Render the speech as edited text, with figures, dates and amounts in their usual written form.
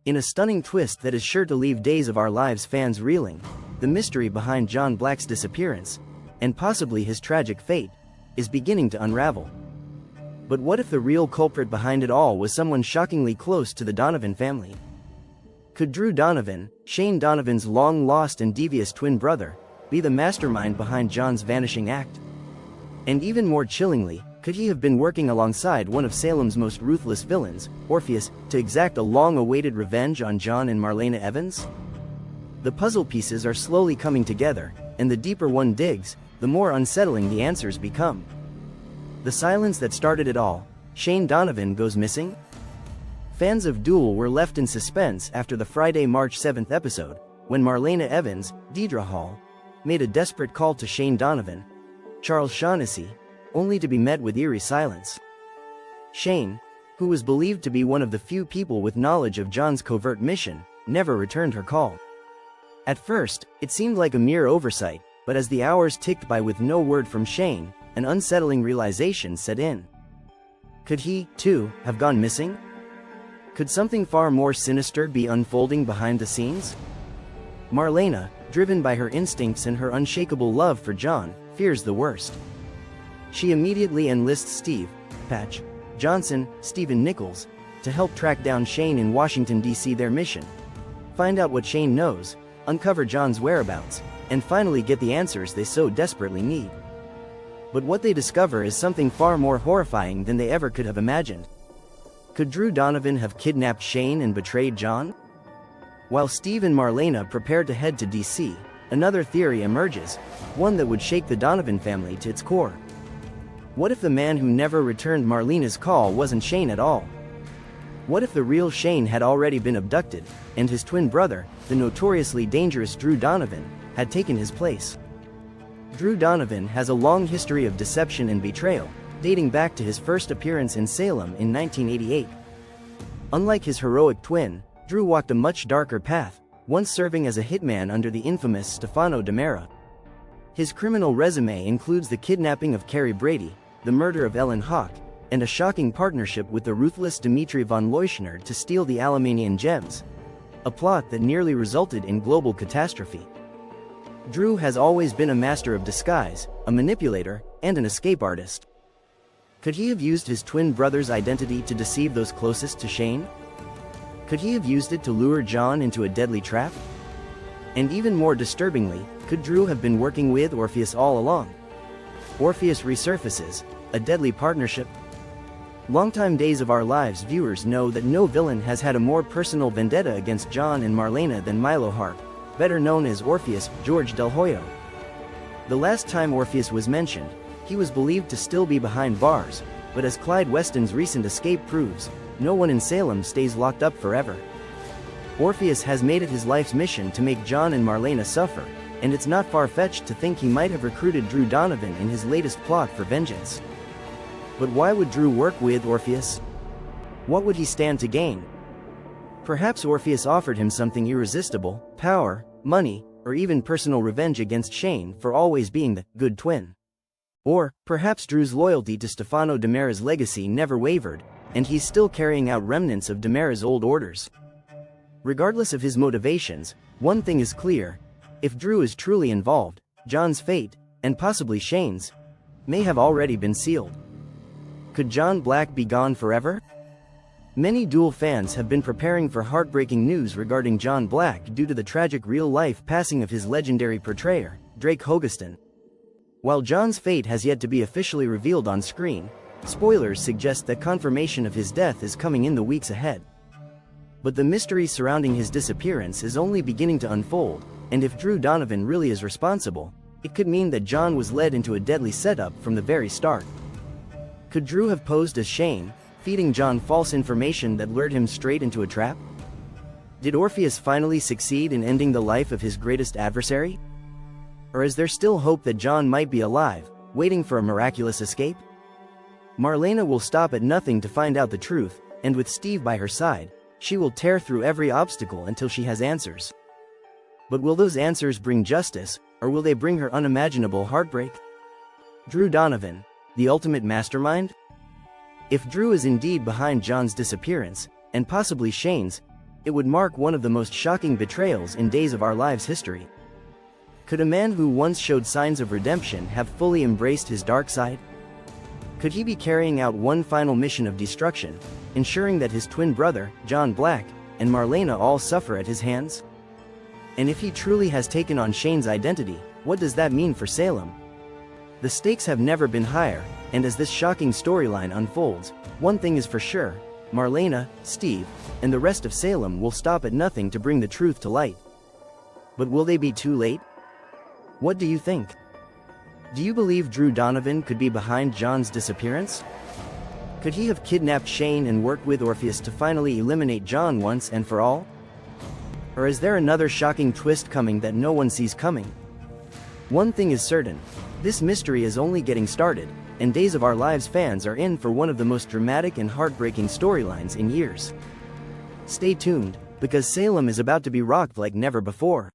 In a stunning twist that is sure to leave Days of Our Lives fans reeling, the mystery behind John Black's disappearance, and possibly his tragic fate, is beginning to unravel. But what if the real culprit behind it all was someone shockingly close to the Donovan family? Could Drew Donovan, Shane Donovan's long-lost and devious twin brother, be the mastermind behind John's vanishing act? And even more chillingly, could he have been working alongside one of Salem's most ruthless villains, Orpheus, to exact a long-awaited revenge on John and Marlena Evans? The puzzle pieces are slowly coming together, and the deeper one digs, the more unsettling the answers become. The silence that started it all, Shane Donovan goes missing? Fans of Duel were left in suspense after the Friday, March 7th episode, when Marlena Evans, Deidre Hall, made a desperate call to Shane Donovan, Charles Shaughnessy, only to be met with eerie silence. Shane, who was believed to be one of the few people with knowledge of John's covert mission, never returned her call. At first, it seemed like a mere oversight, but as the hours ticked by with no word from Shane, an unsettling realization set in. Could he, too, have gone missing? Could something far more sinister be unfolding behind the scenes? Marlena, driven by her instincts and her unshakable love for John, fears the worst. She immediately enlists Steve, Patch, Johnson, Stephen Nichols, to help track down Shane in Washington, D.C. Their mission: find out what Shane knows, uncover John's whereabouts, and finally get the answers they so desperately need. But what they discover is something far more horrifying than they ever could have imagined. Could Drew Donovan have kidnapped Shane and betrayed John? While Steve and Marlena prepare to head to D.C., another theory emerges, one that would shake the Donovan family to its core. What if the man who never returned Marlena's call wasn't Shane at all? What if the real Shane had already been abducted, and his twin brother, the notoriously dangerous Drew Donovan, had taken his place? Drew Donovan has a long history of deception and betrayal, dating back to his first appearance in Salem in 1988. Unlike his heroic twin, Drew walked a much darker path, once serving as a hitman under the infamous Stefano DiMera. His criminal resume includes the kidnapping of Carrie Brady, the murder of Ellen Hawk, and a shocking partnership with the ruthless Dmitry von Leuschner to steal the Alamanian gems, a plot that nearly resulted in global catastrophe. Drew has always been a master of disguise, a manipulator, and an escape artist. Could he have used his twin brother's identity to deceive those closest to Shane? Could he have used it to lure John into a deadly trap? And even more disturbingly, could Drew have been working with Orpheus all along? Orpheus resurfaces, a deadly partnership? Longtime Days of Our Lives viewers know that no villain has had a more personal vendetta against John and Marlena than Milo Hart, better known as Orpheus, George Del Hoyo. The last time Orpheus was mentioned, he was believed to still be behind bars, but as Clyde Weston's recent escape proves, no one in Salem stays locked up forever. Orpheus has made it his life's mission to make John and Marlena suffer, and it's not far-fetched to think he might have recruited Drew Donovan in his latest plot for vengeance. But why would Drew work with Orpheus? What would he stand to gain? Perhaps Orpheus offered him something irresistible: power, money, or even personal revenge against Shane for always being the good twin. Or, perhaps Drew's loyalty to Stefano DiMera's legacy never wavered, and he's still carrying out remnants of DiMera's old orders. Regardless of his motivations, one thing is clear: if Drew is truly involved, John's fate, and possibly Shane's, may have already been sealed. Could John Black be gone forever? Many Duel fans have been preparing for heartbreaking news regarding John Black due to the tragic real-life passing of his legendary portrayer, Drake Hogestyn. While John's fate has yet to be officially revealed on screen, spoilers suggest that confirmation of his death is coming in the weeks ahead. But the mystery surrounding his disappearance is only beginning to unfold, and if Drew Donovan really is responsible, it could mean that John was led into a deadly setup from the very start. Could Drew have posed as Shane, feeding John false information that lured him straight into a trap? Did Orpheus finally succeed in ending the life of his greatest adversary? Or is there still hope that John might be alive, waiting for a miraculous escape? Marlena will stop at nothing to find out the truth, and with Steve by her side, she will tear through every obstacle until she has answers. But will those answers bring justice, or will they bring her unimaginable heartbreak? Drew Donovan, the ultimate mastermind? If Drew is indeed behind John's disappearance, and possibly Shane's, it would mark one of the most shocking betrayals in Days of Our Lives history. Could a man who once showed signs of redemption have fully embraced his dark side? Could he be carrying out one final mission of destruction, ensuring that his twin brother, John Black, and Marlena all suffer at his hands? And if he truly has taken on Shane's identity, what does that mean for Salem? The stakes have never been higher, and as this shocking storyline unfolds, one thing is for sure: Marlena, Steve, and the rest of Salem will stop at nothing to bring the truth to light. But will they be too late? What do you think? Do you believe Drew Donovan could be behind John's disappearance? Could he have kidnapped Shane and worked with Orpheus to finally eliminate John once and for all? Or is there another shocking twist coming that no one sees coming? One thing is certain: this mystery is only getting started, and Days of Our Lives fans are in for one of the most dramatic and heartbreaking storylines in years. Stay tuned, because Salem is about to be rocked like never before.